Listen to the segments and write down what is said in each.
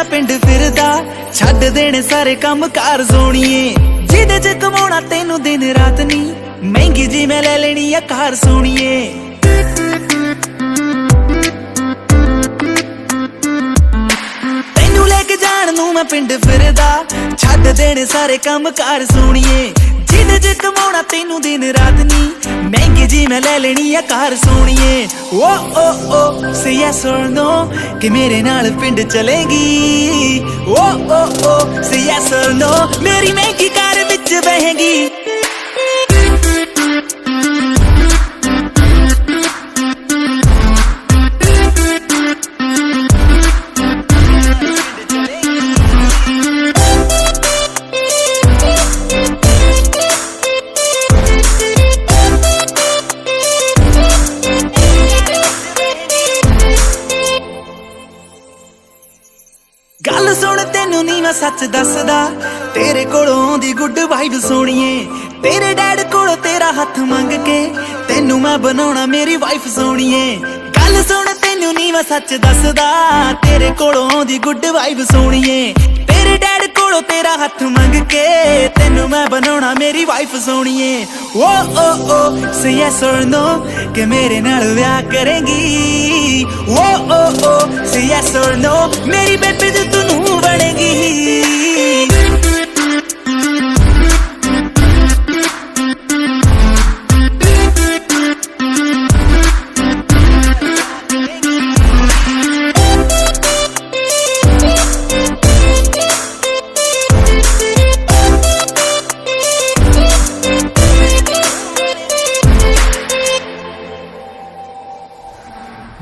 मैं पिंड फिरदा छड्ड देने सारे काम कार सोणीए जिहदे च कमाउणा तैनू दिन रात नी महंगी जी मैं ले लेनी आ कार सोणीए तैनू लेके जाण नू मैं पिंड फिरदा छड्ड देने सारे काम कार सोणीए जिहदे च कमाउणा तैनू दिन रात नी महंगी जी मैं ले लेनी आ कार सोणीए ओ से यस और नो कि मेरे नाल पिंड चलेगी ओ से यस और नो मेरी महंगी कार विच बहेगी गल सुन तेनू नी मैं सच दसदा तेरे कोलों आउंदी गुड वाइब सोणीए तेरे डैड कोलों तेरा हथ मंग के तेनू मैं बनाउणा मेरी वाइफ सोणीए गल सुन तेनू नी मैं सच दसदा तेरे कोलों आउंदी गुड वाइब सोणीए तेरे डैड कोलों तेरा हथ मंग के तेनू मैं बनाउणा मेरी वाइफ सोणीए ओ से यस और नो कि मेरे नाल ब्याह करेंगी ओ से यस और नो मेरी बेबी तू बनेगी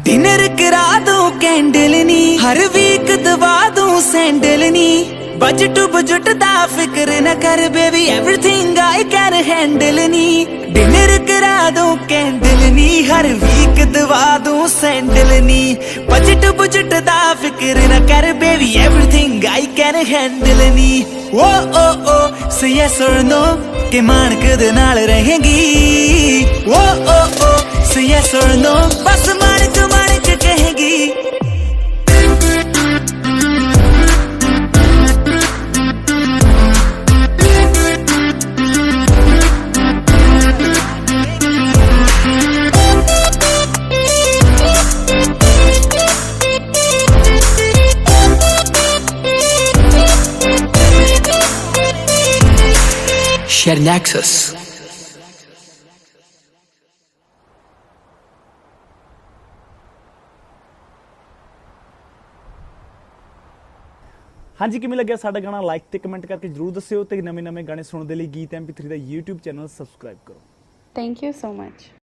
डिनर करा दूं कैंडल नी हर वीक दवा दूं सैंडल नी बजट बजट दा फिक्र न कर baby everything I can handle knee dinner करा दूं कैंडल नी हर वीक दवा दूं सैंडल नी बजट बजट दा फिक्र न कर baby everything I can handle नी ओ से यस और नो कि मानक दे नाल रहेंगी ओ से यस और नो बस मानक मानक कहेगी Share Nexus. ਹਾਂਜੀ ਕਿਵੇਂ ਲੱਗਿਆ ਸਾਡਾ ਗਾਣਾ ਲਾਈਕ ਤੇ ਕਮੈਂਟ ਕਰਕੇ ਜਰੂਰ ਦੱਸਿਓ ਤੇ ਨਵੇਂ-ਨਵੇਂ ਗਾਣੇ ਸੁਣਨ ਦੇ ਲਈ ਗੀਤ MP3 ਦਾ YouTube ਚੈਨਲ ਸਬਸਕ੍ਰਾਈਬ ਕਰੋ। Thank you so much.